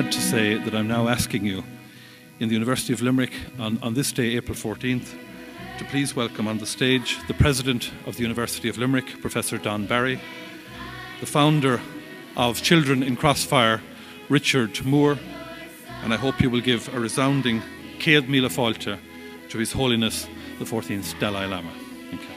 glad to say that I'm now asking you in the University of Limerick on this day, April 14th, to please welcome on the stage the President of the University of Limerick, Professor Don Barry, the founder of Children in Crossfire, Richard Moore, and I hope you will give a resounding Céad Míle Fáilte to His Holiness the 14th Dalai Lama. Thank you.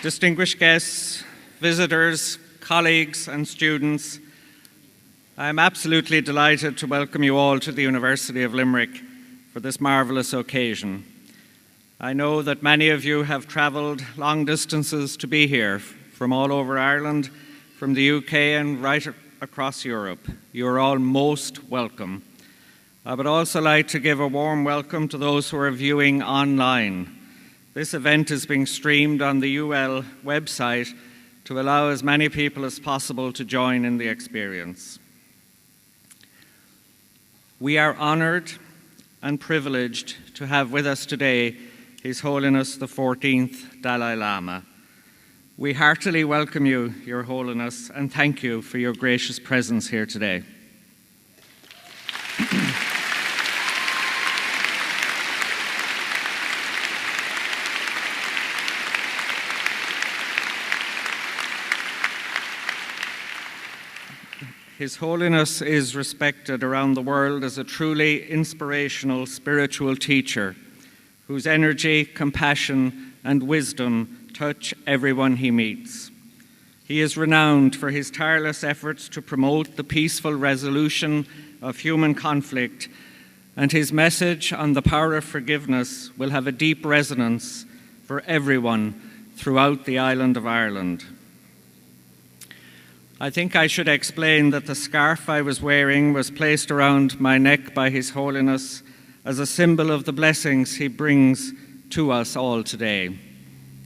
Distinguished guests, visitors, colleagues and students, I am absolutely delighted to welcome you all to the University of Limerick for this marvellous occasion. I know that many of you have travelled long distances to be here, from all over Ireland, from the UK and right across Europe. You are all most welcome. I would also like to give a warm welcome to those who are viewing online. This event is being streamed on the UL website to allow as many people as possible to join in the experience. We are honoured and privileged to have with us today His Holiness the 14th Dalai Lama. We heartily welcome you, Your Holiness, and thank you for your gracious presence here today. His Holiness is respected around the world as a truly inspirational spiritual teacher whose energy, compassion, and wisdom touch everyone he meets. He is renowned for his tireless efforts to promote the peaceful resolution of human conflict, and his message on the power of forgiveness will have a deep resonance for everyone throughout the island of Ireland. I think I should explain that the scarf I was wearing was placed around my neck by His Holiness as a symbol of the blessings he brings to us all today.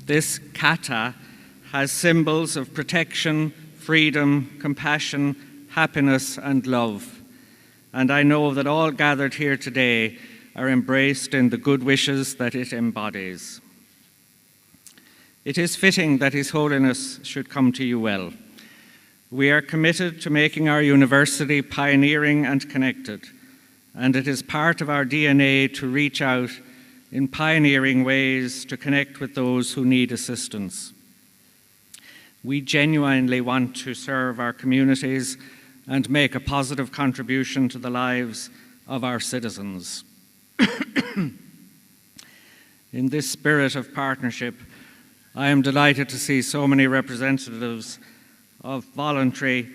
This kata has symbols of protection, freedom, compassion, happiness, and love. And I know that all gathered here today are embraced in the good wishes that it embodies. It is fitting that His Holiness should come to you well. We are committed to making our university pioneering and connected, and it is part of our DNA to reach out in pioneering ways to connect with those who need assistance. We genuinely want to serve our communities and make a positive contribution to the lives of our citizens. In this spirit of partnership, I am delighted to see so many representatives of voluntary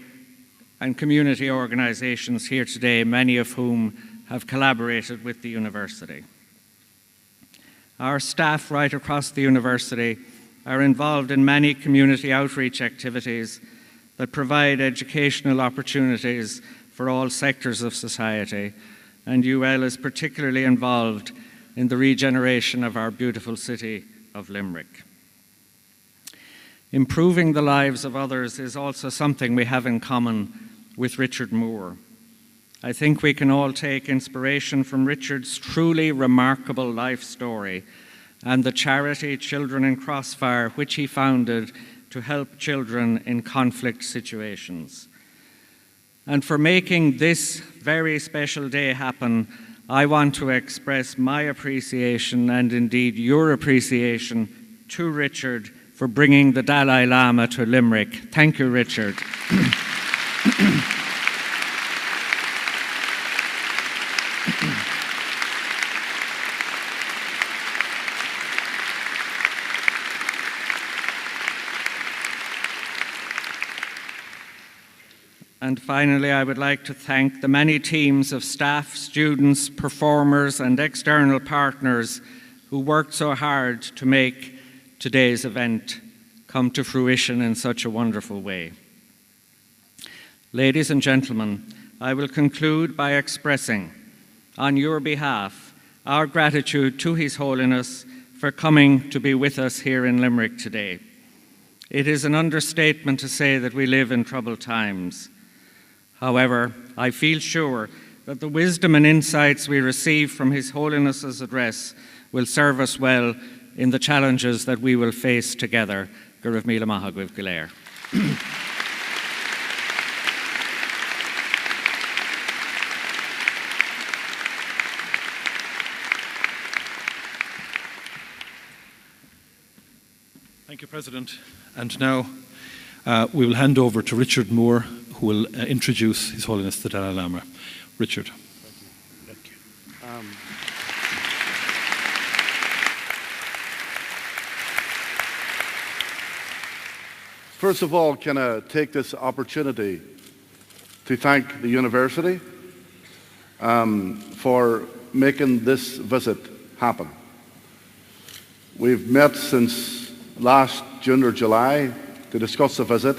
and community organisations here today, many of whom have collaborated with the university. Our staff right across the university are involved in many community outreach activities that provide educational opportunities for all sectors of society, and UL is particularly involved in the regeneration of our beautiful city of Limerick. Improving the lives of others is also something we have in common with Richard Moore. I think we can all take inspiration from Richard's truly remarkable life story and the charity Children in Crossfire, which he founded to help children in conflict situations. And for making this very special day happen, I want to express my appreciation and indeed your appreciation to Richard for bringing the Dalai Lama to Limerick. Thank you, Richard. And finally, I would like to thank the many teams of staff, students, performers, and external partners who worked so hard to make today's event come to fruition in such a wonderful way. Ladies and gentlemen, I will conclude by expressing, on your behalf, our gratitude to His Holiness for coming to be with us here in Limerick today. It is an understatement to say that we live in troubled times. However, I feel sure that the wisdom and insights we receive from His Holiness's address will serve us well in the challenges that we will face together. Go raibh míle maith agaibh go léir. Thank you, President. And now we will hand over to Richard Moore, who will introduce His Holiness the Dalai Lama. Richard. Thank you. First of all, can I take this opportunity to thank the university for making this visit happen. We've met since last June or July to discuss the visit,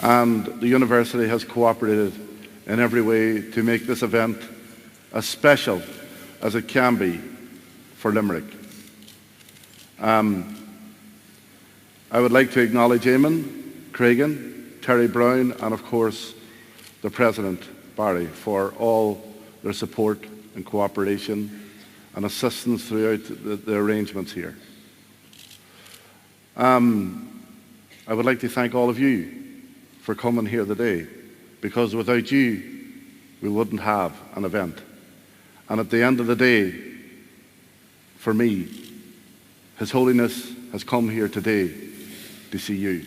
and the university has cooperated in every way to make this event as special as it can be for Limerick. I would like to acknowledge Eamon, Cregan, Terry Brown, and of course the President, Barry, for all their support and cooperation and assistance throughout the arrangements here. I would like to thank all of you for coming here today, because without you, we wouldn't have an event. And at the end of the day, for me, His Holiness has come here today to see you.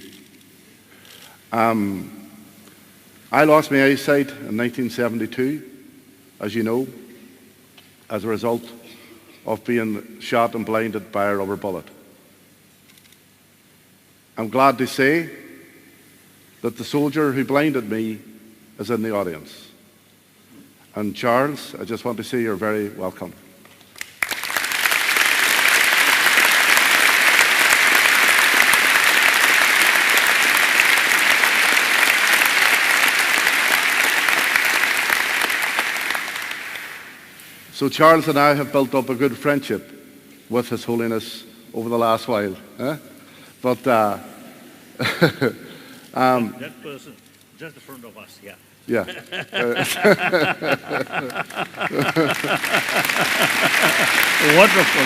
I lost my eyesight in 1972, as you know, as a result of being shot and blinded by a rubber bullet. I'm glad to say that the soldier who blinded me is in the audience. And Charles, I just want to say you're very welcome. So Charles and I have built up a good friendship with His Holiness over the last while. But that person, just in front of us, yeah. Yeah. Wonderful.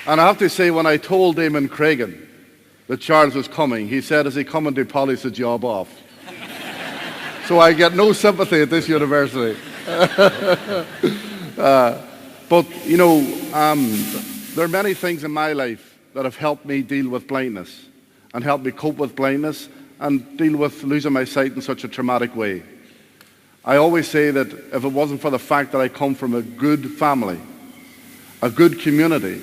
And I have to say, when I told Eamon Cregan that Charles was coming, he said, is he coming to polish the job off? So I get no sympathy at this university. But, you know, there are many things in my life that have helped me deal with blindness and helped me cope with blindness and deal with losing my sight in such a traumatic way. I always say that if it wasn't for the fact that I come from a good family, a good community,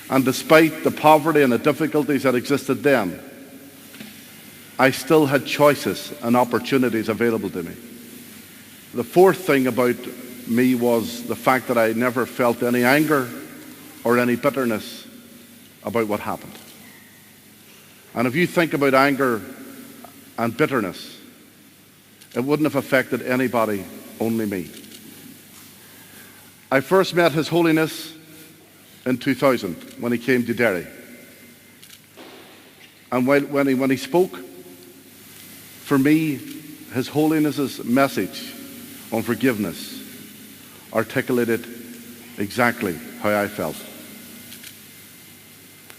and despite the poverty and the difficulties that existed then, I still had choices and opportunities available to me. The fourth thing about me was the fact that I never felt any anger or any bitterness about what happened. And if you think about anger and bitterness, it wouldn't have affected anybody, only me. I first met His Holiness in 2000 when he came to Derry. And when he spoke, for me, His Holiness's message on forgiveness articulated exactly how I felt.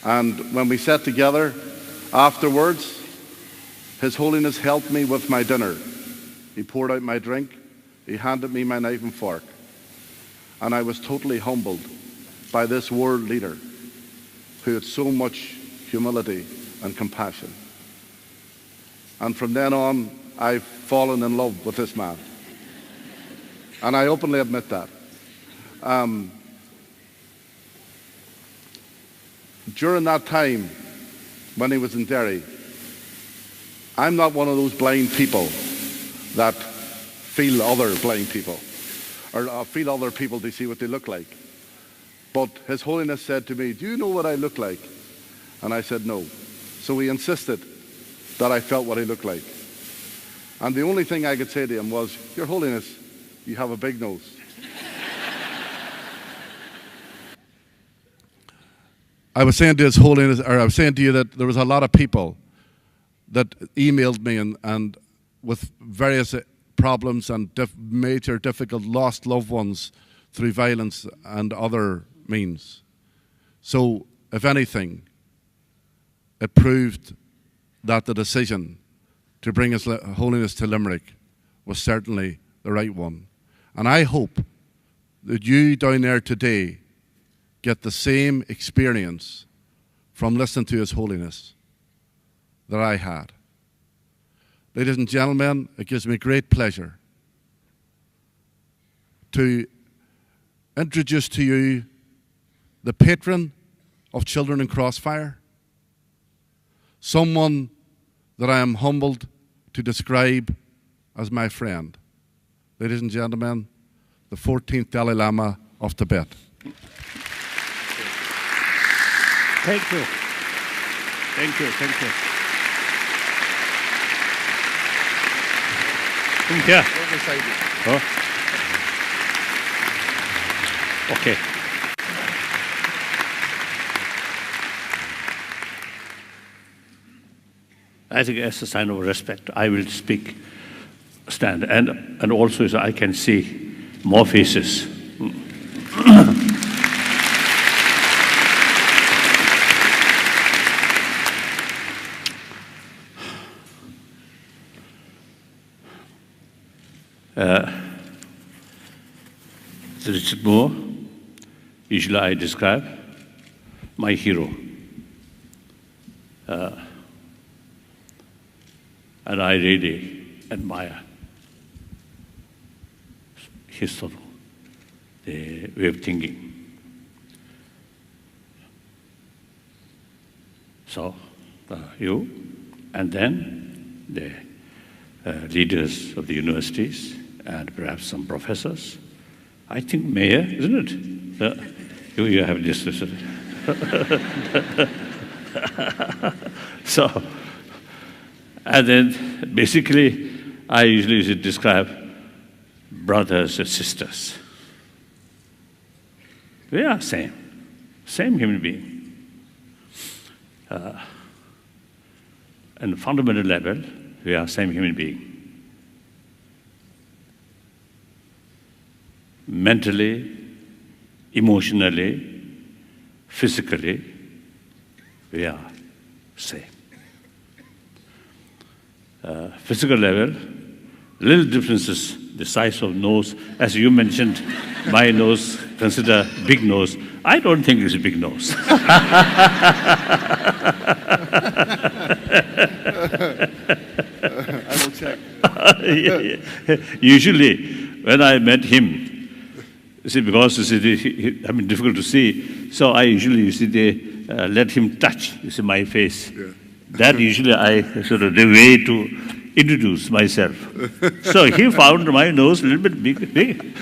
And when we sat together afterwards, His Holiness helped me with my dinner. He poured out my drink, he handed me my knife and fork, and I was totally humbled by this world leader who had so much humility and compassion. And from then on, I've fallen in love with this man. And I openly admit that. During that time, when he was in Derry, I'm not one of those blind people that feel other blind people, or feel other people to see what they look like. But His Holiness said to me, "Do you know what I look like?" And I said, "No." So he insisted that I felt what he looked like. And the only thing I could say to him was, "Your Holiness, you have a big nose." I was saying to His Holiness, or I was saying to you that there was a lot of people that emailed me and with various problems and major difficult lost loved ones through violence and other means. So, if anything, it proved that the decision to bring His Holiness to Limerick was certainly the right one. And I hope that you down there today get the same experience from listening to His Holiness that I had. Ladies and gentlemen, it gives me great pleasure to introduce to you the patron of Children in Crossfire, someone that I am humbled to describe as my friend. Ladies and gentlemen, the 14th Dalai Lama of Tibet. Thank you. Thank you. Thank you. Come here. Oh. Okay. I think as a sign of respect, I will stand. And also so I can see more faces. Richard Moore, usually I describe my hero. And I really admire his sort of the way of thinking. So, you, and then the leaders of the universities, and perhaps some professors. I think mayor, isn't it? You have this. So, and then basically, I usually describe brothers and sisters. We are same human being. And fundamental level, we are same human being. Mentally, emotionally, physically, we are same. Physical level, little differences, the size of nose, as you mentioned, my nose, consider big nose. I don't think it's a big nose. I will check. Usually, when I met him, you see, because difficult to see, so I usually let him touch, my face. Yeah. That usually I sort of the way to introduce myself. So he found my nose a little bit big.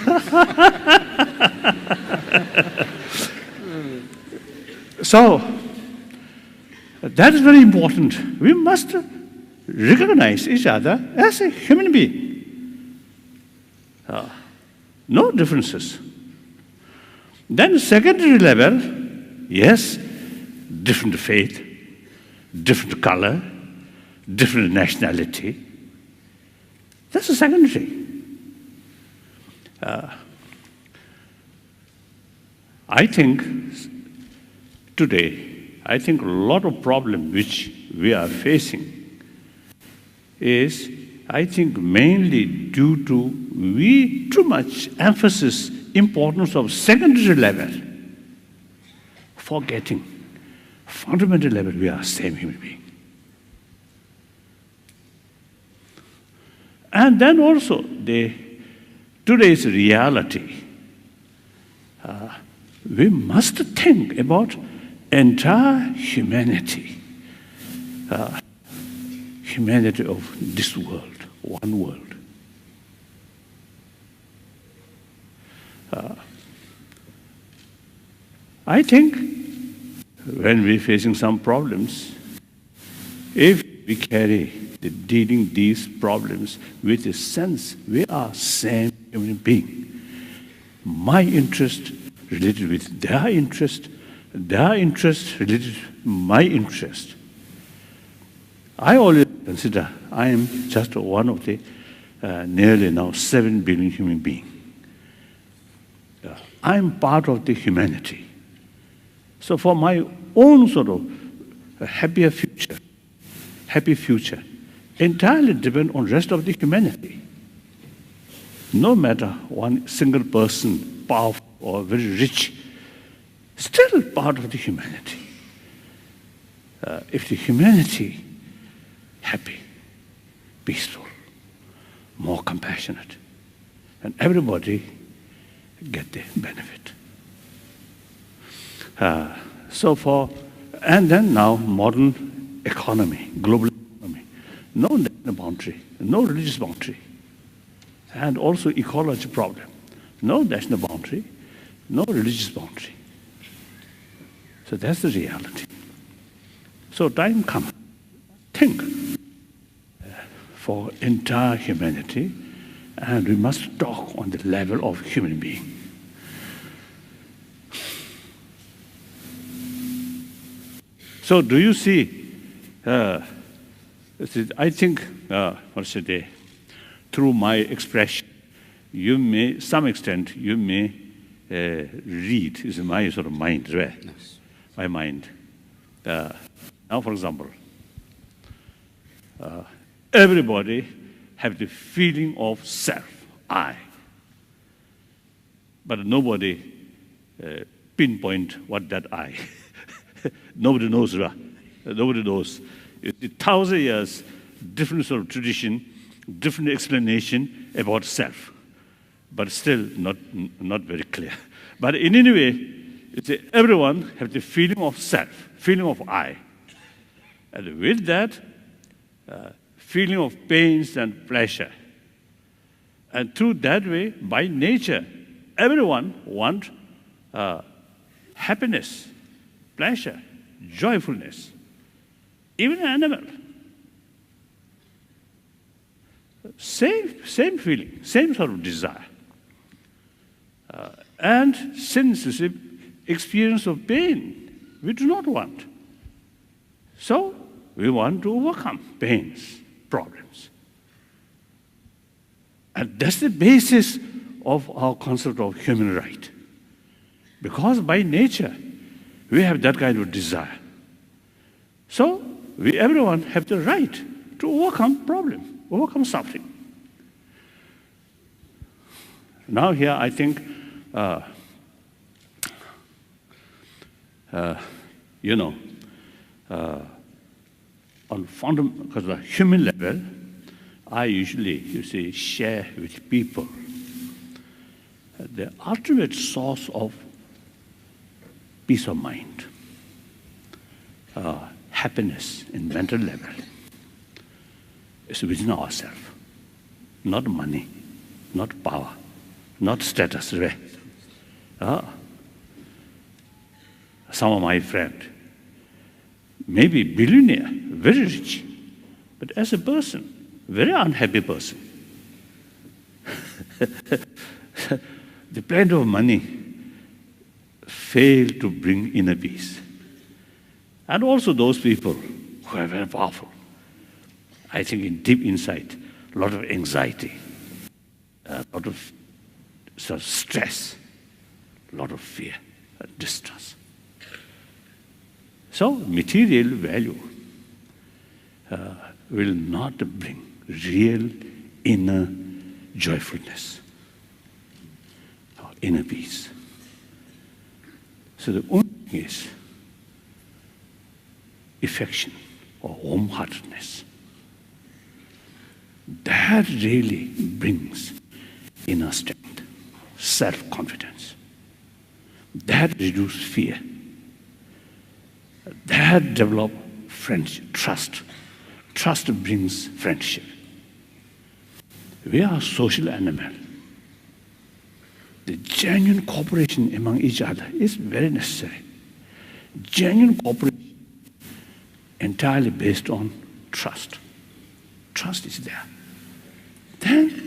So that is very important. We must recognize each other as a human being. No differences. Then secondary level, yes, different faith, different color, different nationality. That's a secondary. I think today, a lot of problem which we are facing is, I think, mainly due to we too much emphasis importance of secondary level, forgetting fundamental level we are same human being. And then also today's reality. We must think about entire humanity, humanity of this world, one world. I think when we're facing some problems, if we carry dealing these problems with a sense we are same human being, my interest related with their interest related to my interest. I always consider I am just one of the nearly now 7 billion human beings. I am part of the humanity. So for my own sort of happy future, entirely depend on rest of the humanity. No matter one single person, powerful or very rich, still part of the humanity. If the humanity happy, peaceful, more compassionate, and everybody get the benefit. And then now modern economy, global economy, no national boundary, no religious boundary, and also ecology problem, no national boundary, no religious boundary. So that's the reality. So time comes, think for entire humanity, and we must talk on the level of human being. So do you see, I think, through my expression, you may, some extent, you may read, is my sort of mind, right? Yes. My mind. Now, for example, everybody have the feeling of self, I. But nobody pinpoint what that I. Nobody knows, right? Nobody knows. It's 1,000 years, different sort of tradition, different explanation about self, but still not very clear. But in any way, everyone have the feeling of self, feeling of I. And with that, feeling of pains and pleasure. And through that way, by nature, everyone want happiness, pleasure, joyfulness. Even an animal. Same feeling, same sort of desire. And since it's experience of pain, we do not want. So we want to overcome pains, problems. And that's the basis of our concept of human right. Because by nature, we have that kind of desire. So everyone have the right to overcome problem, overcome suffering. Now here, I think, on fundamental, because the human level, I usually, share with people the ultimate source of peace of mind, happiness in mental level is within ourselves, not money, not power, not status. Some of my friends, maybe billionaire, very rich, but as a person, very unhappy person. The plenty of money fail to bring inner peace. And also those people who are very powerful, I think in deep inside, a lot of anxiety, a lot of sort of stress, a lot of fear, distrust. So material value will not bring real inner joyfulness or inner peace. So the only thing is affection or warm-heartedness. That really brings inner strength, self-confidence. That reduces fear. That develops friendship, trust. Trust brings friendship. We are a social animal. The genuine cooperation among each other is very necessary. Genuine cooperation, entirely based on trust. Trust is there. Then,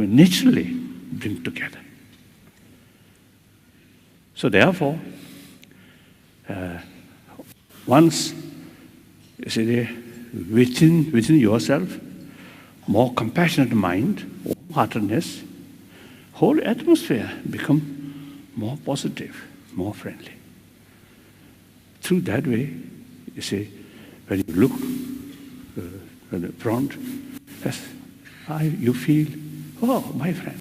naturally bring together. So therefore, once you see within yourself, more compassionate mind, heartedness, whole atmosphere become more positive, more friendly. Through that way, you see, when you look at the front, yes, you feel, oh, my friend.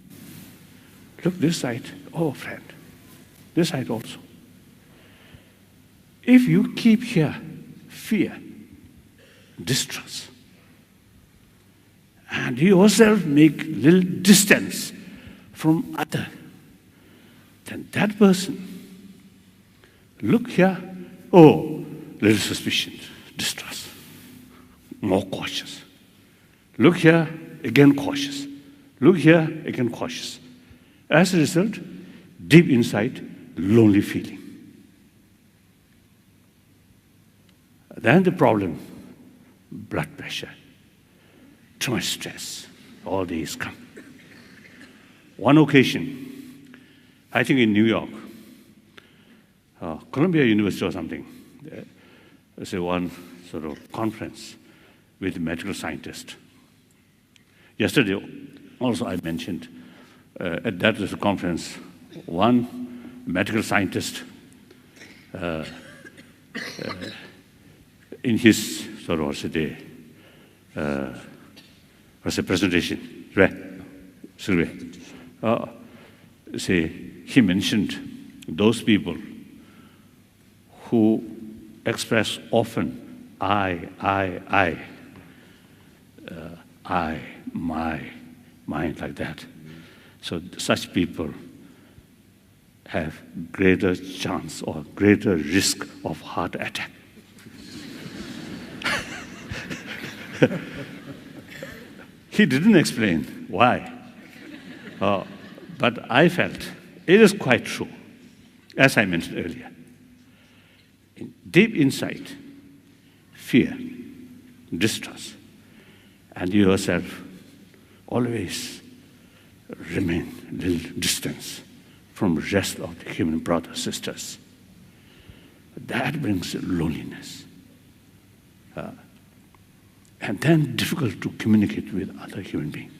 Look this side, oh, friend. This side also. If you keep here fear, distrust, and you yourself make little distance from other, then that person look here, oh, little suspicion, distrust, more cautious. Look here, again cautious. Look here, again cautious. As a result, deep inside, lonely feeling. Then the problem, blood pressure, too much stress, all these come. One occasion, I think in New York, Columbia University or something, there's one sort of conference with medical scientists. Yesterday, also I mentioned, at that conference, one medical scientist in his sort of was a presentation, right? He mentioned those people who express often I, my, mine, like that. So such people have greater chance or greater risk of heart attack. He didn't explain why, but I felt it is quite true, as I mentioned earlier. Deep inside, fear, distrust, and you yourself always remain a little distance from the rest of the human brothers, sisters. That brings loneliness. And then difficult to communicate with other human beings.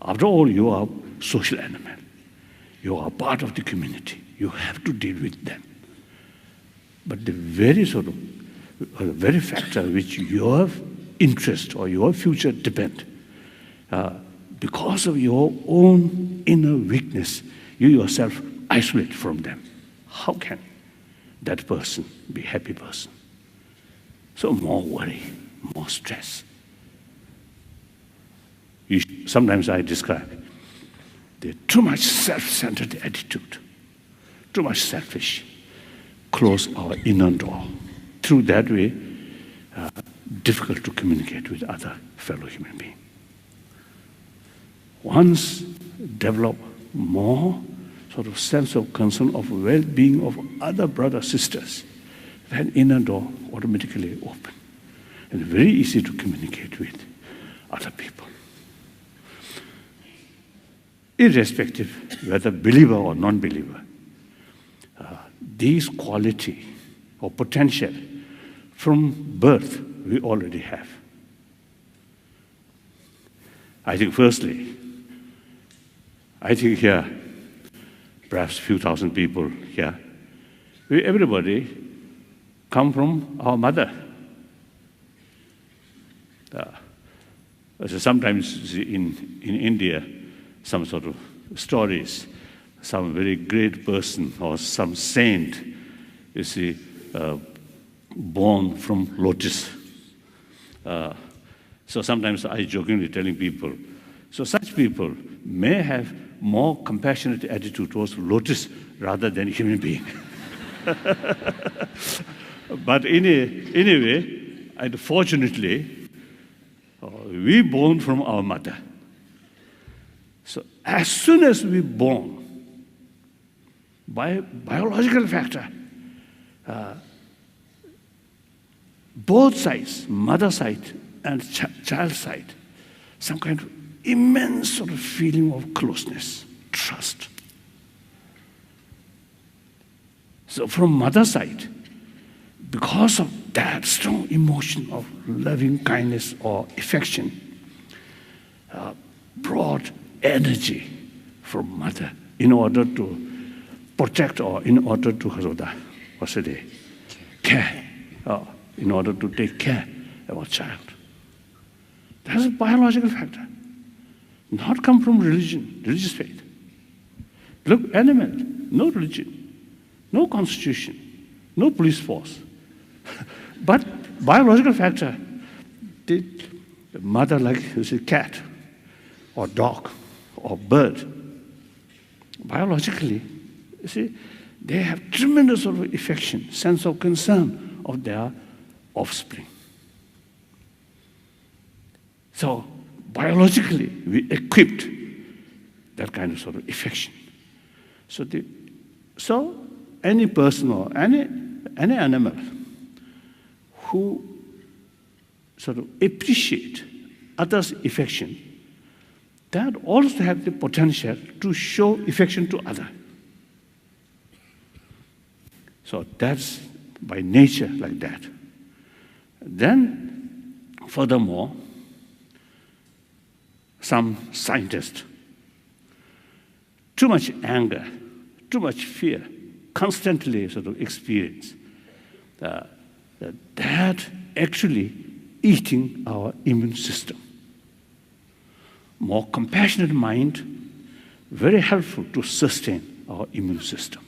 After all, you are a social animal. You are part of the community. You have to deal with them. But the very very factor which your interest or your future depend, because of your own inner weakness, you yourself isolate from them. How can that person be a happy person? So more worry, more stress. Sometimes I describe there's too much self-centered attitude, too much selfish. Close our inner door. Through that way, difficult to communicate with other fellow human beings. Once develop more sort of sense of concern of well-being of other brothers, sisters, then inner door automatically open. And very easy to communicate with other people. Irrespective whether believer or non-believer, these quality or potential from birth we already have. I think firstly, here, perhaps a few thousand people here, everybody come from our mother. So sometimes in India, some sort of stories, some very great person or some saint, you see, born from lotus. So sometimes I jokingly telling people, so such people may have more compassionate attitude towards lotus rather than human being. But anyway, and fortunately, we born from our mother. So as soon as we born, biological factor. Both sides, mother side and child side, some kind of immense sort of feeling of closeness, trust. So from mother side, because of that strong emotion of loving kindness or affection, brought energy from mother in order to protect or in order to care, in order to take care of our child. That's a biological factor. Not come from religion, religious faith. Look, animal, no religion, no constitution, no police force. But biological factor, the mother like a cat or dog or bird, biologically, you see, they have tremendous sort of affection, sense of concern of their offspring. So biologically, we equipped that kind of sort of affection. So any person or any animal who sort of appreciate others' affection, that also have the potential to show affection to others. So that's by nature like that. Then, furthermore, some scientists, too much anger, too much fear, constantly sort of experience that actually eating our immune system. More compassionate mind, very helpful to sustain our immune system.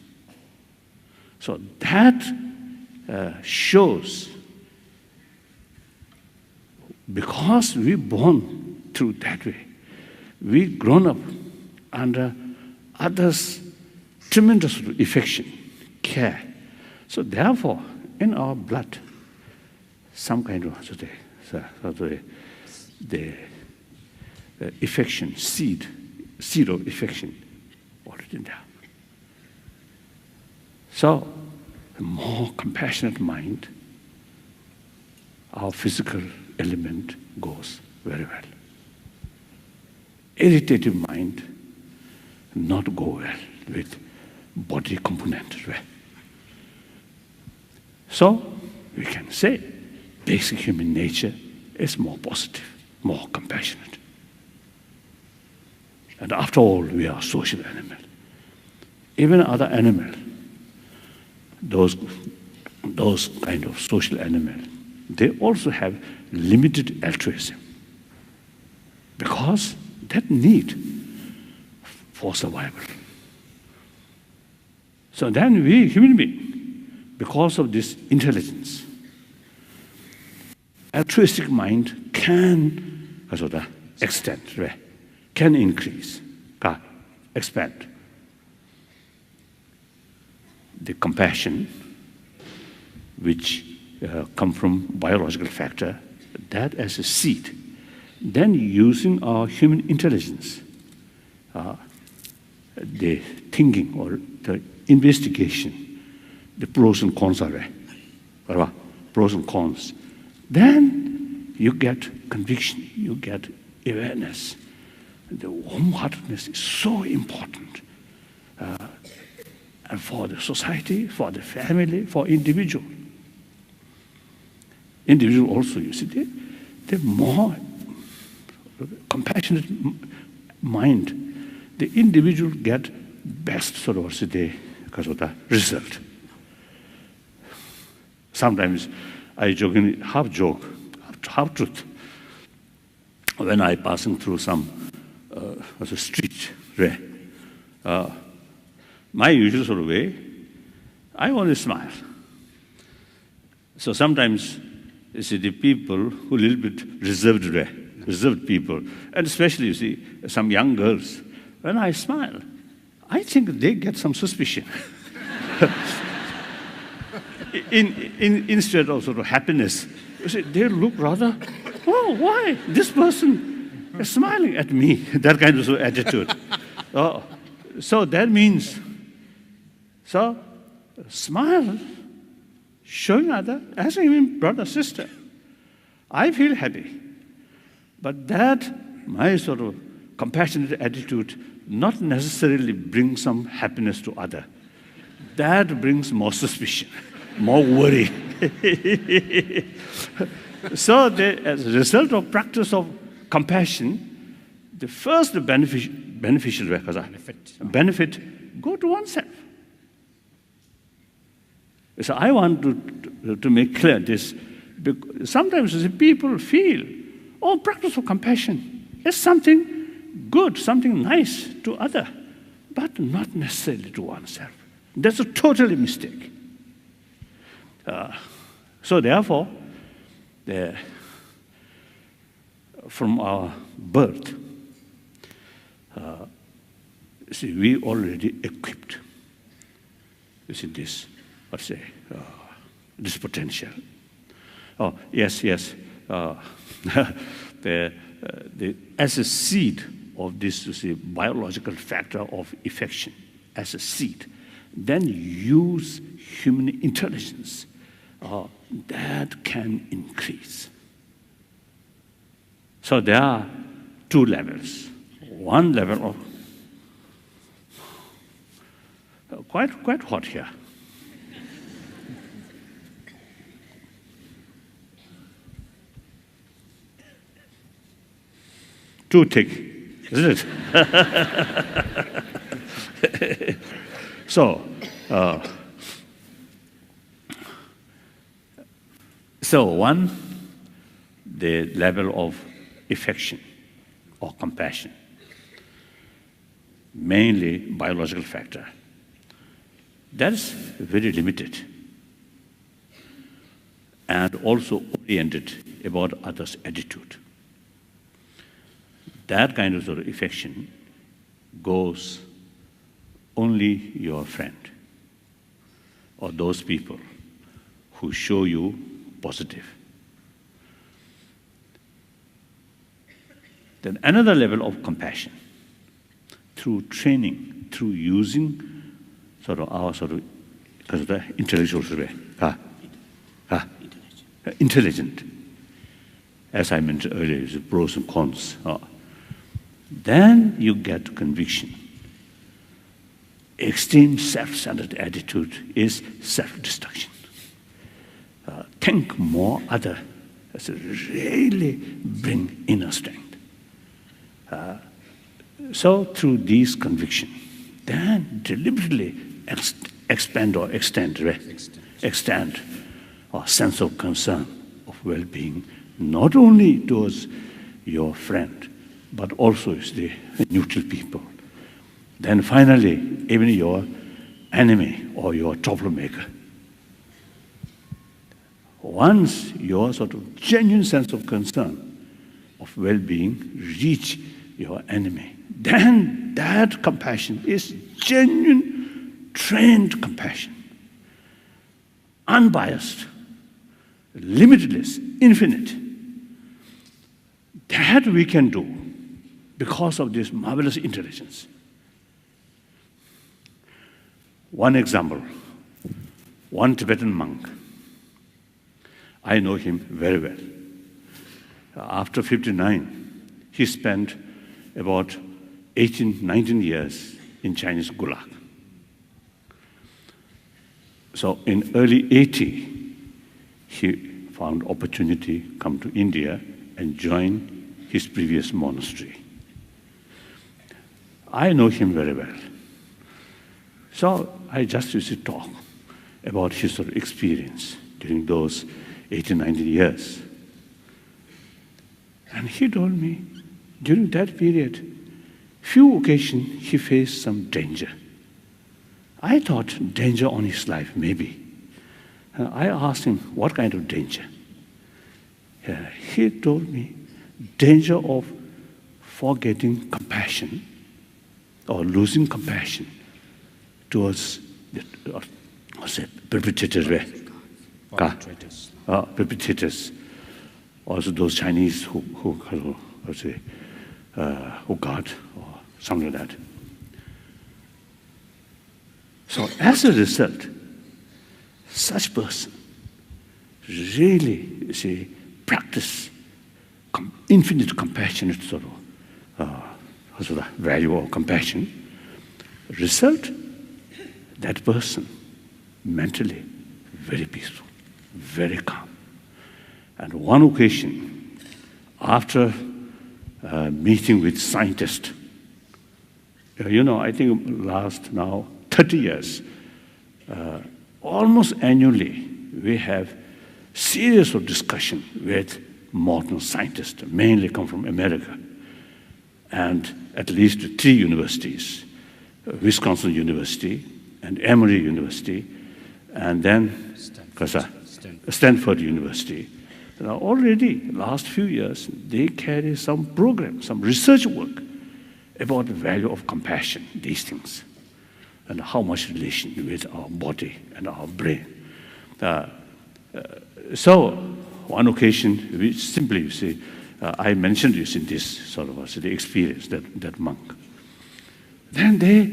So that shows, because we born through that way, we grown up under others' tremendous affection, care. So therefore, in our blood, some kind of the affection, seed of affection already there. So, a more compassionate mind, our physical element goes very well. Irritative mind not go well with body component. So, we can say basic human nature is more positive, more compassionate. And after all, we are social animal. Even other animal, those kind of social animals, they also have limited altruism because that need for survival. So then we, human beings, because of this intelligence, altruistic mind can extend, can increase, can expand. The compassion, which come from biological factor, that as a seed. Then using our human intelligence, the thinking or the investigation, the pros and cons are there, pros and cons. Then you get conviction, you get awareness. The warm-heartedness is so important. And for the society, for the family, for individual. Individual also, you see, the more compassionate mind, the individual get best because of the result. Sometimes I jokingly, half joke, half truth. When I passing through some street, my usual sort of way, I always smile. So sometimes, you see, the people who are a little bit reserved people, and especially, you see, some young girls, when I smile, I think they get some suspicion. Instead of sort of happiness, you see, they look rather, oh, why? This person is smiling at me, that kind of attitude. So that means So, smile, showing other, as even brother, sister. I feel happy. But that, my sort of compassionate attitude, not necessarily brings some happiness to other. That brings more suspicion, more worry. So, as a result of practice of compassion, the first beneficial benefit go to oneself. So I want to make clear this. Because sometimes people feel, oh, practice of compassion is something good, something nice to other, but not necessarily to oneself. That's a totally mistake. So therefore, from our birth, see, we already equipped. You see this, let's say, this potential. Oh, yes. As a seed of this, you see, biological factor of affection, as a seed, then use human intelligence. That can increase. So there are two levels. One level of quite hot here. Too thick, isn't it? So one, the level of affection or compassion, mainly biological factor. That is very limited and also oriented about others' attitude. That kind of sort of affection goes only your friend or those people who show you positive. Then another level of compassion through training, through using sort of our sort of intellectual intelligent. As I mentioned earlier, the pros and cons. Then you get conviction. Extreme self-centered attitude is self-destruction. Think more other. That's really bring inner strength. So through these conviction, then deliberately expand or extend our sense of concern, of well-being, not only towards your friend, but also the neutral people. Then finally, even your enemy or your troublemaker. Once your sort of genuine sense of concern, of well-being, reach your enemy, then that compassion is genuine, trained compassion. Unbiased, limitless, infinite. That we can do because of this marvelous intelligence. One example, one Tibetan monk. I know him very well. After 59, he spent about 18, 19 years in Chinese Gulag. So in early 80, he found opportunity to come to India and join his previous monastery. I know him very well. So I just used to talk about his sort of experience during those 18, 19 years. And he told me, during that period, few occasions he faced some danger. I thought danger on his life, maybe. I asked him, what kind of danger? He told me, danger of forgetting compassion or losing compassion towards the perpetrators. Perpetrators. Also those Chinese who guard or something like that. So as a result, such person really, you see, practice infinite compassionate sort of the value of compassion. Result, that person mentally very peaceful, very calm. And one occasion, after meeting with scientists, I think last now 30 years, almost annually, we have series of discussion with modern scientists, mainly come from America, and at least 3 universities, Wisconsin University and Emory University, and then Stanford University. Now already, last few years, they carry some program, some research work about the value of compassion, these things, and how much relation with our body and our brain. So, one occasion, we simply, you see, I mentioned this in this sort of the experience, that monk. Then they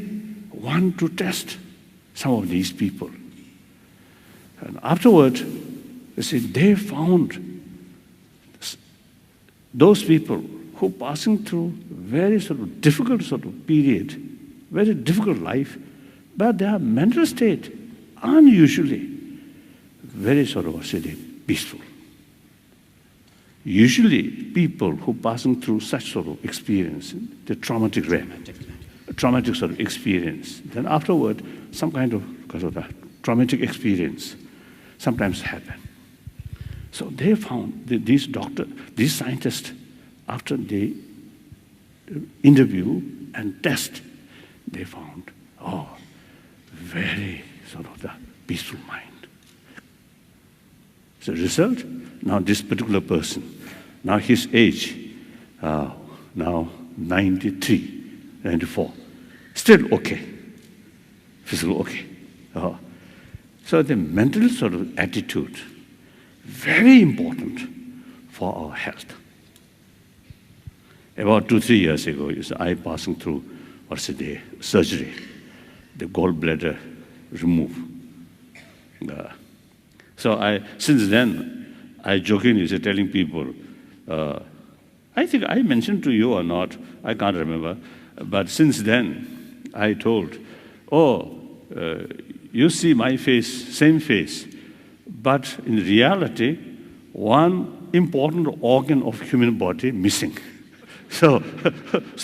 want to test some of these people. And afterward, you see, they found those people who passing through very sort of difficult sort of period, very difficult life, but their mental state unusually very sort of peaceful. Usually people who passing through such sort of experience, the traumatic sort of experience, then afterward some kind of traumatic experience sometimes happen. So they found that these scientists, after they interview and test, they found, very sort of the peaceful mind. So result, now this particular person, now his age, now 93, 94, still okay, physical okay. So the mental sort of attitude, very important for our health. About 2-3 years ago, I passing through surgery, the gallbladder remove. So since then, I jokingly telling people, I think I mentioned to you or not, I can't remember, but since then, I told, you see my face, same face, but in reality, one important organ of human body missing. So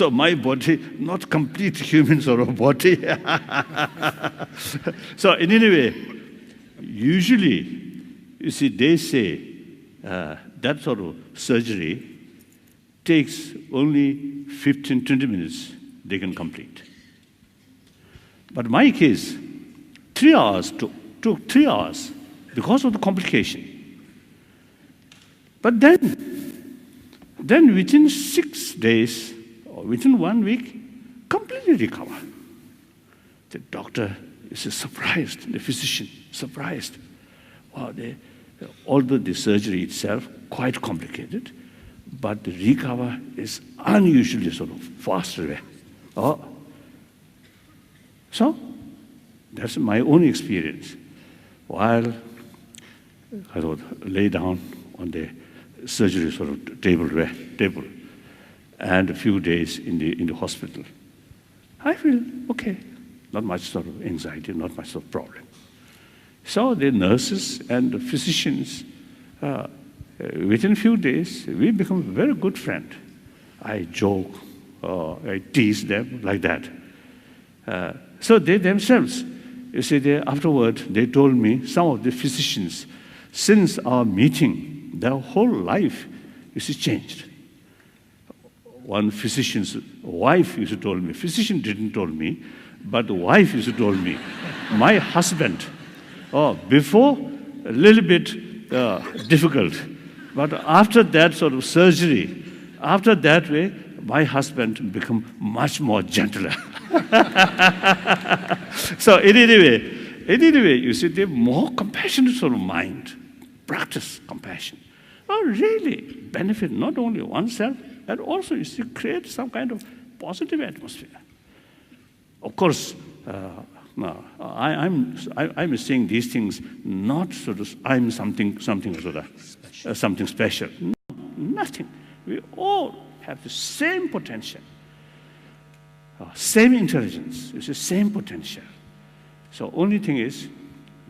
my body, not complete human sort of body. So in any way, usually, you see, they say that sort of surgery takes only 15-20 minutes, they can complete. But my case, 3 hours took 3 hours because of the complication. But then within 6 days, or within 1 week, completely recover. The doctor is surprised, the physician surprised. Wow, although the surgery itself quite complicated, but the recover is unusually sort of faster. So that's my own experience. While I lay down on the surgery sort of table, and a few days in the hospital, I feel okay, not much sort of anxiety, not much sort of problem. So the nurses and the physicians, within a few days, we become very good friends. I joke, I tease them like that. So they themselves, you see, afterward, they told me, some of the physicians, since our meeting, their whole life, you see, changed. One physician's wife used to tell me, physician didn't tell me, but the wife used to tell me, my husband, before, a little bit difficult, but after that sort of surgery, after that way, my husband become much more gentler. So in any way, you see, they have more compassionate sort of mind, practice compassion. Really benefit not only oneself, and also you see, create some kind of positive atmosphere. Of course, no, I'm saying these things not sort of I'm something sort of something special. No, nothing. We all have the same potential, same intelligence. It's the same potential. So only thing is,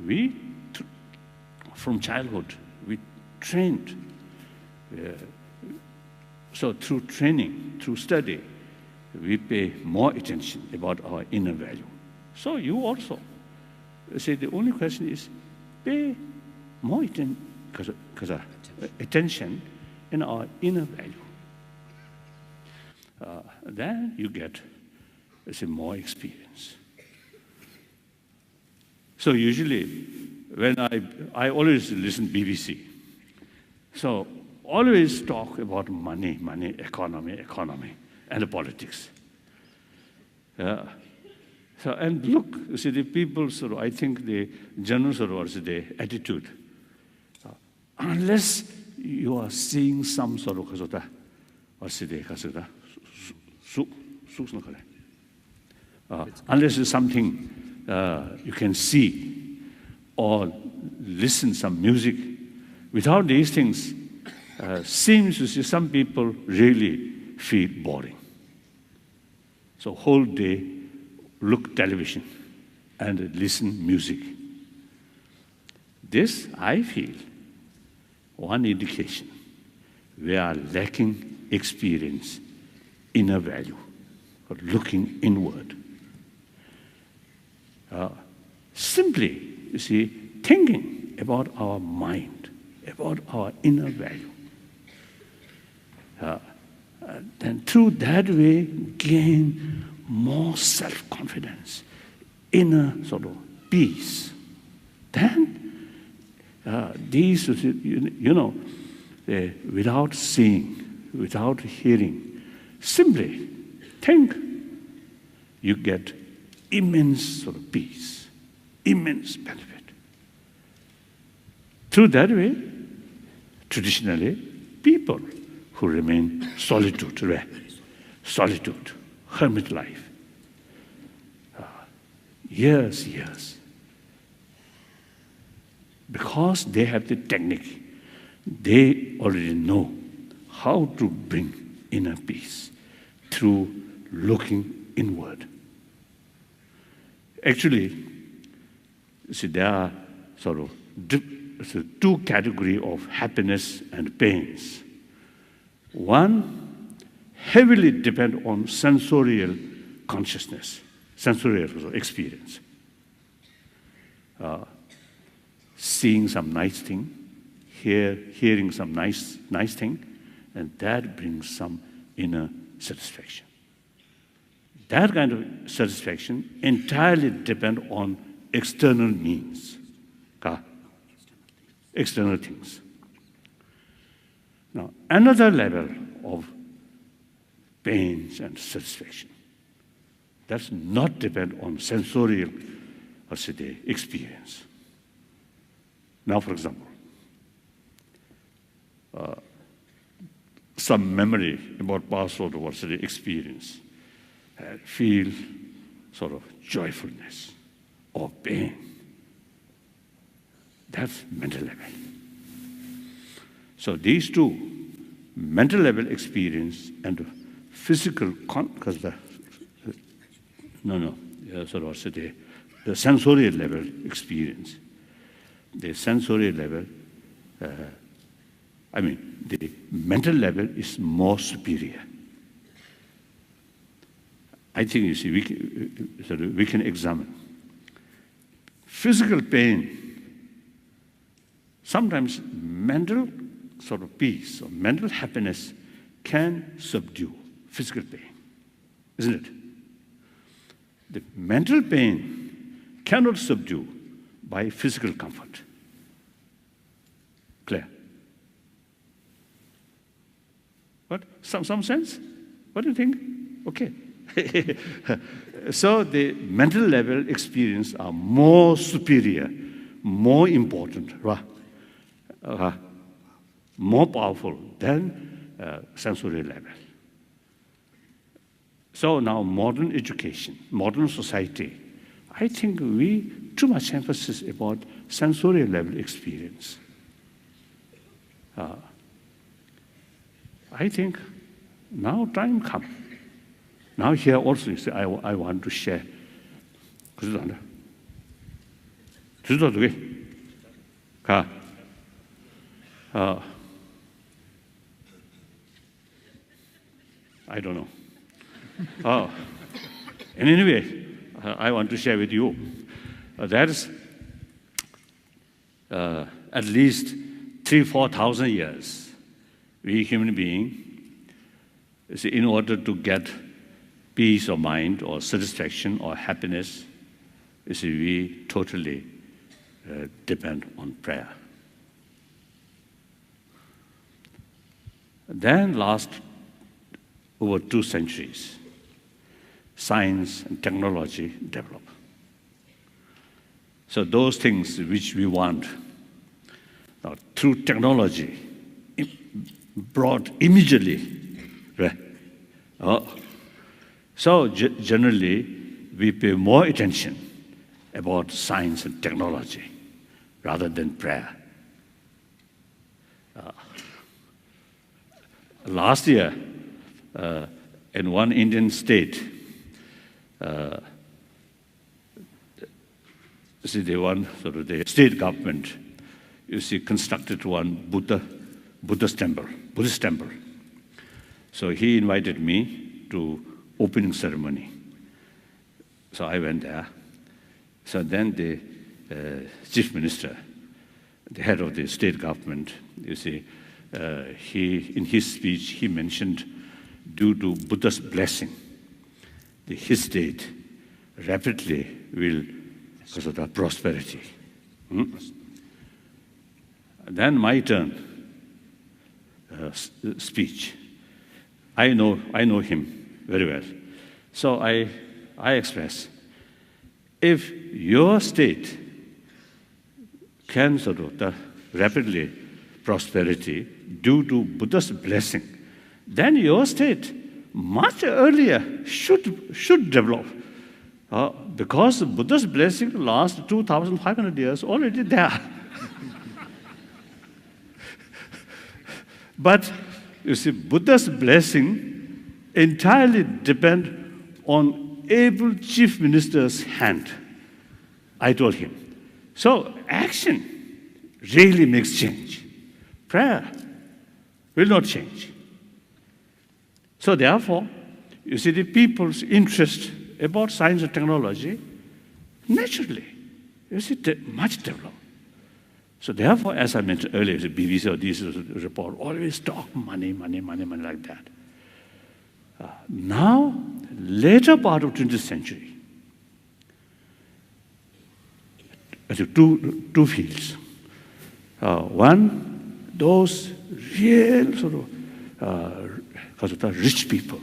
we from childhood we trained. So through training, through study, we pay more attention about our inner value. So you also say the only question is pay more attention in our inner value. Then you get more experience. So usually when I always listen BBC. So always talk about money, economy, and politics. So, and look, you see, the people sort of, I think the general sort of the attitude. Unless you are seeing some sort of unless it's something you can see or listen some music, without these things, seems to see some people really feel boring. So whole day, look television and listen music. This, I feel, one indication we are lacking experience, inner value, or looking inward. Simply, you see, thinking about our mind, about our inner value. Then through that way, gain more self-confidence, inner sort of peace. Then these, without seeing, without hearing, simply think, you get immense sort of peace, immense benefit. Through that way, traditionally, people who remain solitude, hermit life, years, because they have the technique, they already know how to bring inner peace through looking inward. Actually, see, there are sort of two categories of happiness and pains. One heavily depends on sensorial consciousness, sensorial experience. Seeing some nice thing, hearing some nice thing, and that brings some inner satisfaction. That kind of satisfaction entirely depends on external means, external things. Now, another level of pains and satisfaction does not depend on sensorial experience. Now, for example, some memory about past sort of experience, feel sort of joyfulness or pain. That's mental level. So these two, mental level experience and physical, because the sensorial level experience. The sensorial level, the mental level is more superior. I think, you see, we can examine. Physical pain, sometimes mental sort of peace or mental happiness can subdue physical pain, isn't it? The mental pain cannot subdue by physical comfort. Clear? What? Some sense? What do you think? Okay. So the mental level experience are more superior, more important, more powerful than sensory level. So now modern education, modern society, I think we too much emphasis about sensorial level experience. I think now time come. Now here also you say, I want to share. I don't know. And anyway, I want to share with you. That is at least 3,000-4,000 years, we human beings, in order to get peace of mind or satisfaction or happiness, we totally depend on prayer. Then last over 2 centuries, science and technology develop. So those things which we want, now through technology, brought immediately. Right? So generally, we pay more attention about science and technology rather than prayer. Last year, in one Indian state, the state government, constructed one Buddhist temple. So he invited me to opening ceremony. So I went there. So then the chief minister, the head of the state government, he in his speech he mentioned, due to Buddha's blessing, his state rapidly will because of the prosperity. Then my turn, speech. I know him very well. So I express, if your state can rapidly prosperity due to Buddha's blessing, then your state much earlier should develop. Because Buddha's blessing lasts 2,500 years already there. But you see, Buddha's blessing entirely depends on able chief minister's hand. I told him. So action really makes change. Prayer will not change. So therefore, you see, the people's interest about science and technology, naturally, much developed. So therefore, as I mentioned earlier, the BBC or this report always talk money like that. Now, later part of 20th century, two fields. One, those real rich people,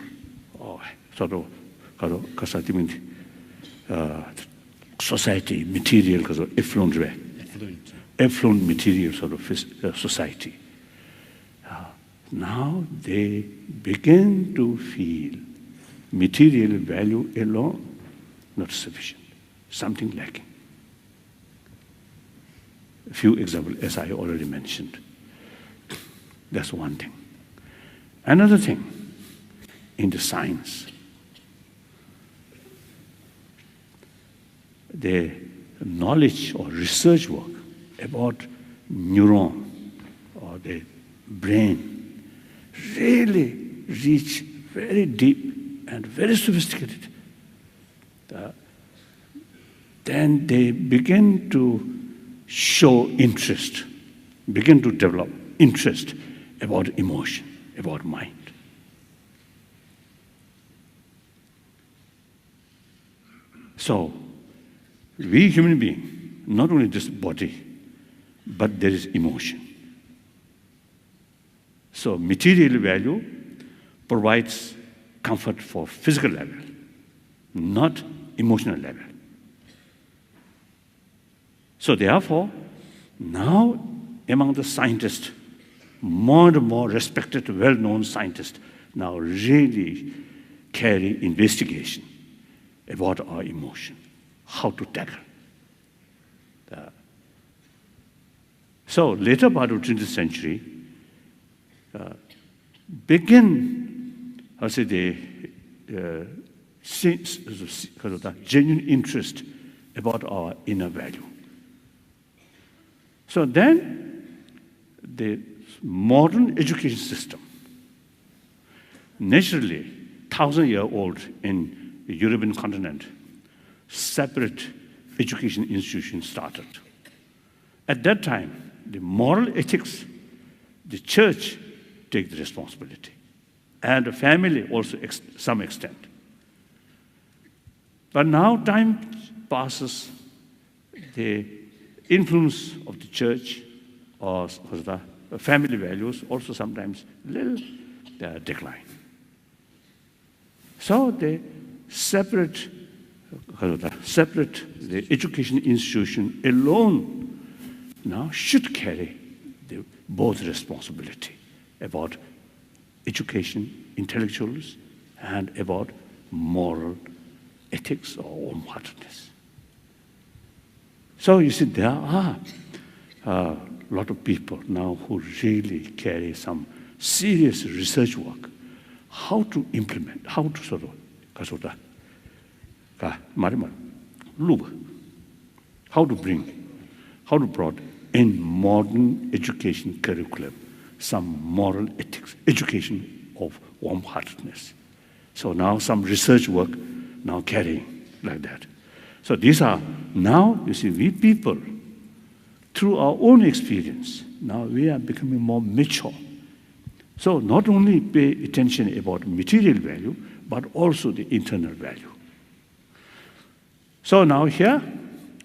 society, material, affluent material society. Now they begin to feel material value alone not sufficient, something lacking. A few examples, as I already mentioned. That's one thing. Another thing, in the science, the knowledge or research work about neuron or the brain really reach very deep and very sophisticated. Then they begin to show interest, begin to develop interest about emotion, about mind. So, we human beings, not only this body, but there is emotion. So material value provides comfort for physical level, not emotional level. So therefore, now among the scientists, more and more respected, well-known scientists now really carry investigation about our emotion, how to tackle. So later part of 20th century began, I say, the genuine interest about our inner value. So then the modern education system, naturally 1,000-year-old in the European continent, separate education institutions started. At that time, the moral ethics, the church take the responsibility, and the family also some extent. But now time passes, the influence of the church or the family values also sometimes little decline. So they separate the education institution alone now should carry both responsibility about education, intellectuals, and about moral ethics or wholeheartedness. So you see, there are a lot of people now who really carry some serious research work, how to implement, how to sort of, how to bring in modern education curriculum some moral ethics, education of warm-heartedness. So now some research work now carrying like that. So these are, now you see, we people, through our own experience, now we are becoming more mature. So not only pay attention about material value, but also the internal value. So now here,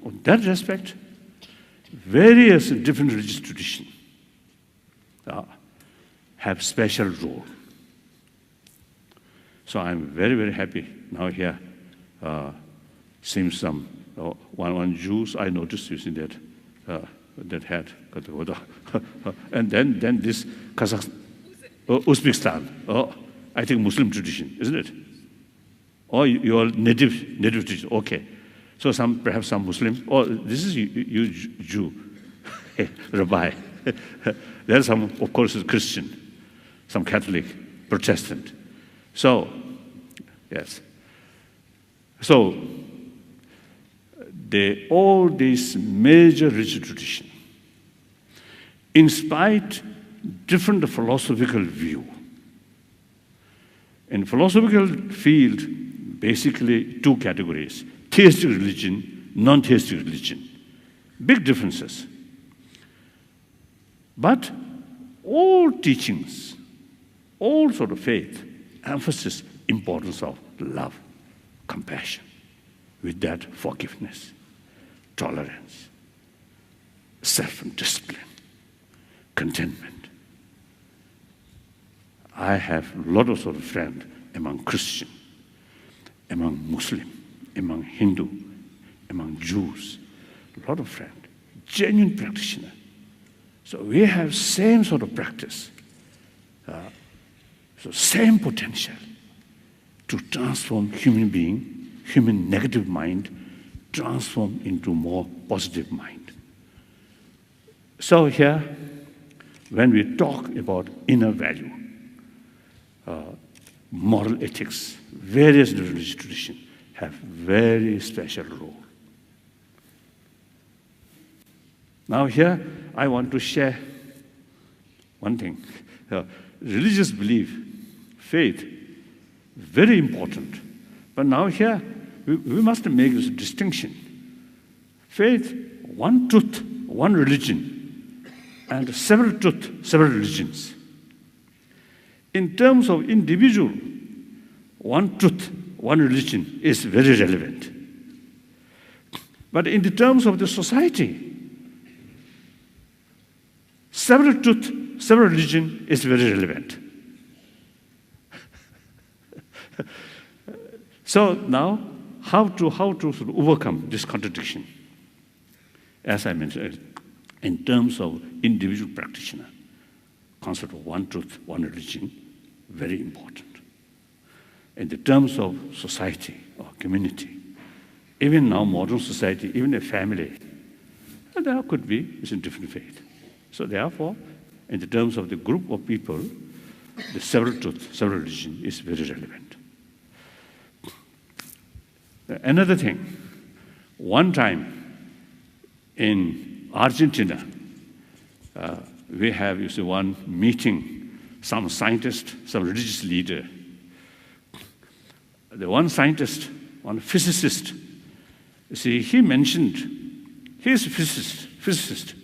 on that respect, various different religious traditions have special role. So I'm very, very happy now here, seeing some one Jews I noticed using that hat, and then this Uzbekistan. Oh, I think Muslim tradition, isn't it? Or your native tradition? Okay. So perhaps some Muslim. Oh, this is you Jew, Rabbi. There's some, of course, is Christian, some Catholic, Protestant. So, yes. So, all these major religious traditions, in spite different philosophical view. In philosophical field, basically two categories: theistic religion, non-theistic religion. Big differences. But all teachings, all sort of faith, emphasis importance of love, compassion, with that forgiveness, tolerance, self-discipline, contentment. I have a lot of sort of friends among Christian, among Muslim, among Hindu, among Jews, a lot of friends, genuine practitioner. So we have same sort of practice, so same potential to transform human being, human negative mind, transform into more positive mind. So here, when we talk about inner value, moral ethics, various religious traditions have very special role. Now here, I want to share one thing. Religious belief, faith, very important. But now here, we must make this distinction. Faith, one truth, one religion, and several truth, several religions. In terms of individual, one truth, one religion is very relevant. But in the terms of the society, several truth, several religion is very relevant. So now, how to sort of overcome this contradiction? As I mentioned, in terms of individual practitioner, concept of one truth, one religion, very important. In the terms of society or community, Even now, modern society, even a family, there could be a different faith. So therefore, in the terms of the group of people, the several truth, several religion is very relevant. Another thing, one time in Argentina, we have one meeting, some scientist, some religious leader. The one scientist, one physicist, he mentioned, he is a physicist,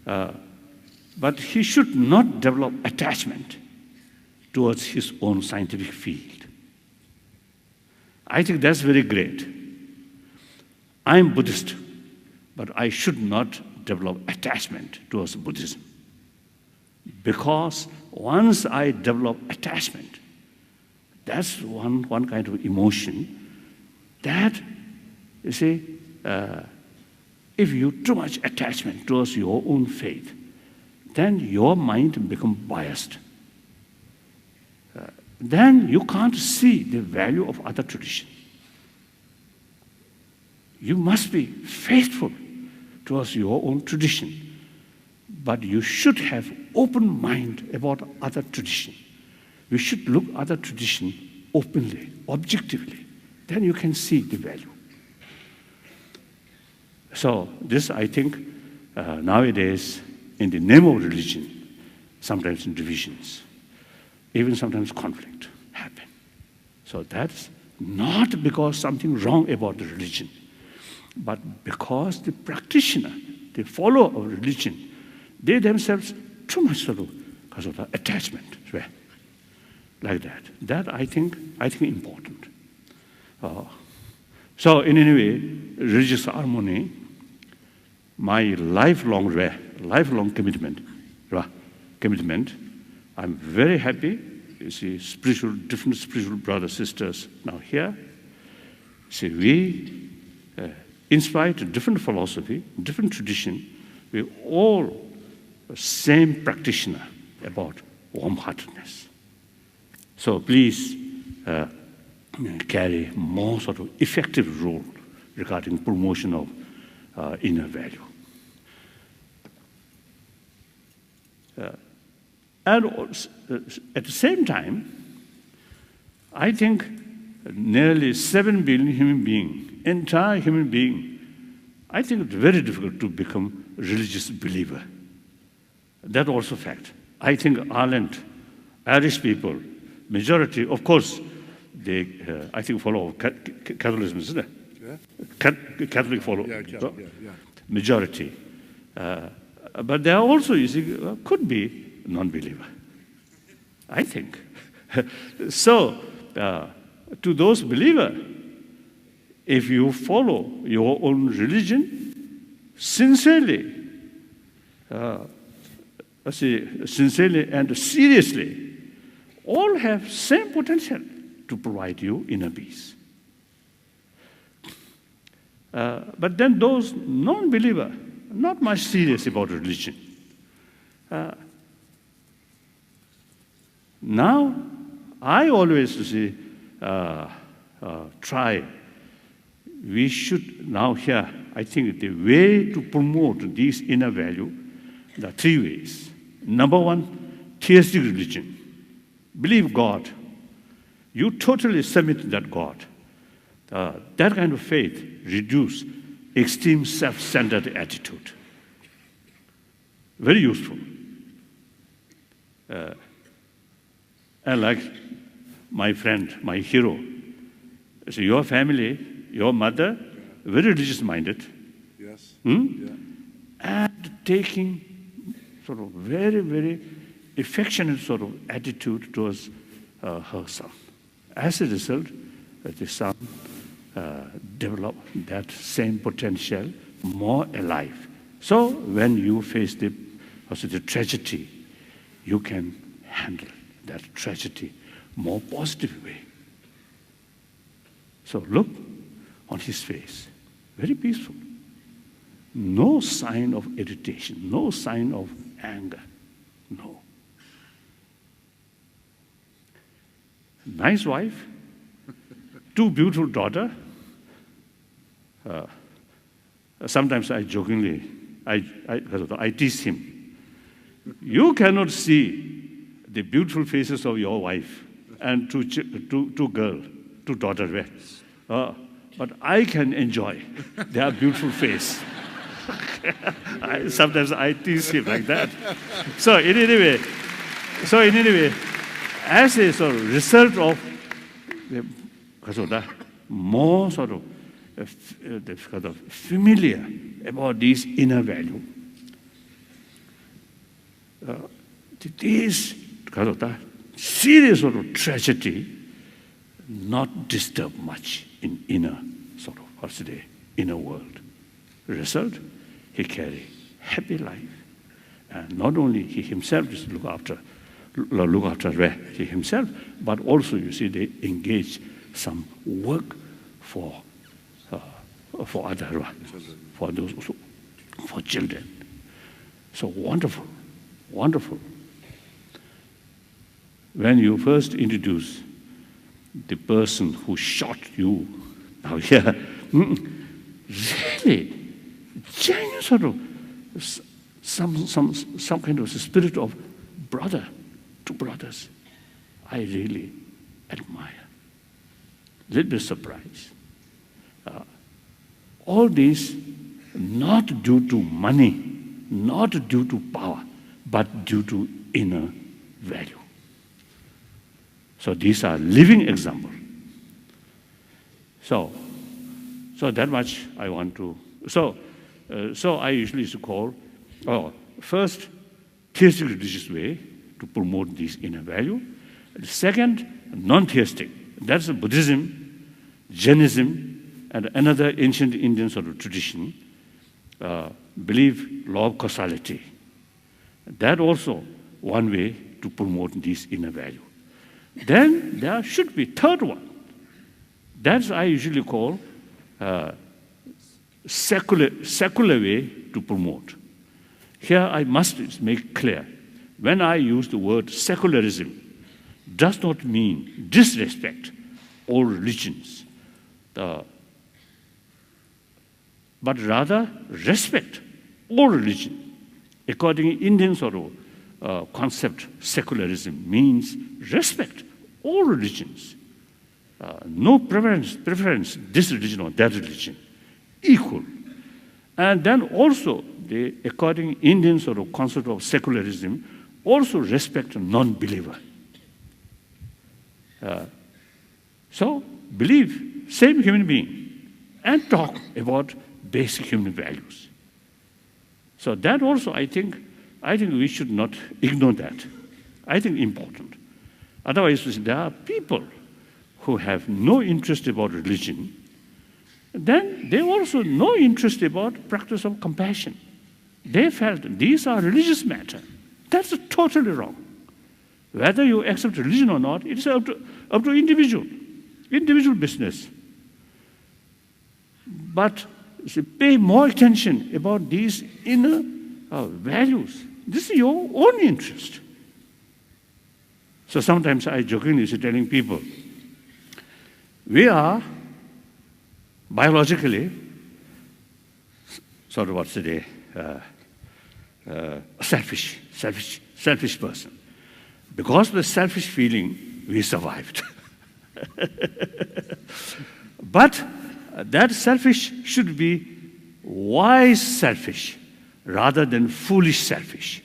but he should not develop attachment towards his own scientific field. I think that's very great. I'm Buddhist, but I should not develop attachment towards Buddhism. Because once I develop attachment, that's one kind of emotion that, if you too much attachment towards your own faith, then your mind becomes biased. Then you can't see the value of other tradition. You must be faithful towards your own tradition, but you should have open mind about other tradition. You should look other tradition openly, objectively. Then you can see the value. So this, I think, nowadays, in the name of religion, sometimes divisions, even sometimes conflict happen. So that's not because something wrong about the religion, but because the practitioner, the follower of religion, they themselves too much sort of because of the attachment, like that. That I think important. So in any way, religious harmony, my lifelong commitment. I'm very happy. You see, different spiritual brothers, sisters now here. See, we inspired a different philosophy, different tradition. We all same practitioner about warm-heartedness. So please carry more sort of effective role regarding promotion of inner value. And also, at the same time, I think nearly 7 billion human beings, entire human being, I think it's very difficult to become a religious believer. That's also a fact. I think Ireland, Irish people, majority, of course, they, I think, follow Catholicism, isn't it? Yeah. Catholic follow, majority. But there are also, you see, could be non-believer, I think. So, to those believers, if you follow your own religion sincerely, sincerely and seriously, all have same potential to provide you inner peace. But then those non-believers, not much serious about religion. Now, I always try. We should now here, I think the way to promote these inner value, there are 3 ways. Number 1, theistic religion. Believe God. You totally submit to that God. That kind of faith reduces extreme self-centered attitude. Very useful. And like my friend, my hero, so your family, your mother, very religious-minded. Yes. Yeah. And taking sort of very, very affectionate sort of attitude towards her son. As a result, the son developed that same potential, more alive. So when you face the tragedy, you can handle that tragedy more positive way. So look on his face, very peaceful. No sign of irritation, no sign of anger, no. Nice wife, 2 beautiful daughters, sometimes I jokingly, I tease him. You cannot see the beautiful faces of your wife and two daughters, but I can enjoy their beautiful face. Sometimes I tease him like that. So in any way, as a sort of result of more sort of familiar about this inner value, this serious sort of tragedy not disturb much in inner sort of inner world. Result, he carry happy life, and not only he himself just look after he himself, but also you see they engage some work for other, for those also, for children. So wonderful, wonderful. When you first introduce the person who shot you, now here, really, genuine sort of some kind of spirit of brother to brothers, I really admire. Little bit surprised. All this not due to money, not due to power, but due to inner value. So these are living examples. So that much I want to. So I usually used to call first theistic religious way to promote this inner value. The second, non-theistic. That's Buddhism, Jainism, and another ancient Indian sort of tradition believe law of causality. That also one way to promote this inner value. Then there should be third one. That's I usually call secular way to promote. Here I must make clear, when I use the word secularism, does not mean disrespect all religions, but rather respect all religion. According to Indian sort of concept, secularism means respect all religions. No preference, this religion or that religion, equal. And then also, according to Indian sort of concept of secularism, also respect a non-believer. So, believe same human being and talk about basic human values. So that also, I think we should not ignore that. I think important. Otherwise, there are people who have no interest about religion, then they also no interest about practice of compassion. They felt these are religious matter. That's totally wrong. Whether you accept religion or not, it's up to individual business. But pay more attention about these inner values. This is your own interest. So sometimes I jokingly say telling people, we are biologically sort of what's today selfish person. Because of the selfish feeling, we survived. But that selfish should be wise selfish rather than foolish selfish.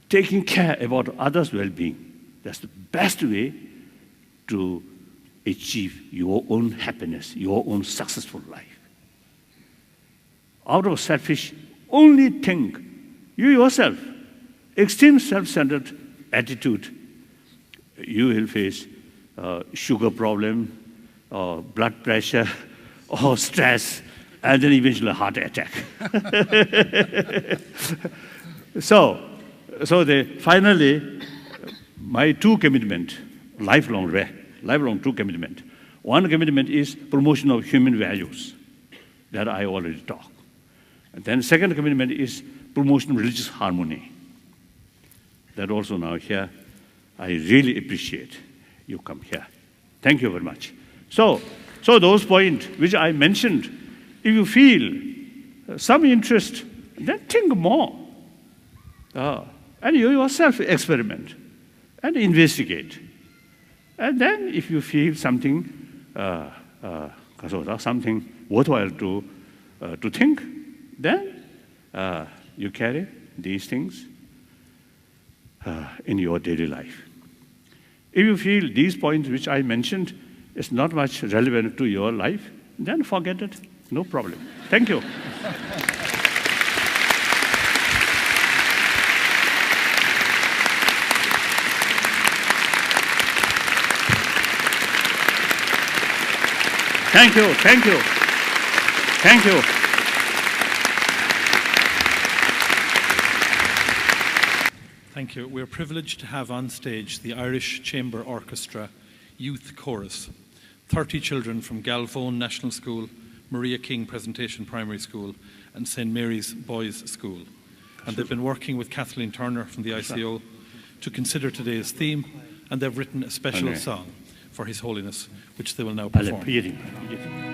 Taking care about others' well-being. That's the best way to achieve your own happiness, your own successful life. Out of selfish, only think, you yourself, extreme self-centered attitude, you will face sugar problem, or blood pressure, or stress, and then eventually a heart attack. Finally, my two commitment, lifelong two commitment. One commitment is promotion of human values, that I already talked. And then second commitment is promotion of religious harmony. That also now here, I really appreciate you come here. Thank you very much. So, So those points which I mentioned, if you feel some interest, then think more. And you yourself experiment and investigate. And then if you feel something, something worthwhile to think, then you carry these things in your daily life. If you feel these points which I mentioned is not much relevant to your life, then forget it, no problem. Thank you. Thank you, thank you, thank you. Thank you. We're privileged to have on stage the Irish Chamber Orchestra Youth Chorus. 30 children from Galvone National School, Maria King Presentation Primary School and St. Mary's Boys School. And they've been working with Kathleen Turner from the ICO to consider today's theme, and they've written a special song for His Holiness, which they will now perform.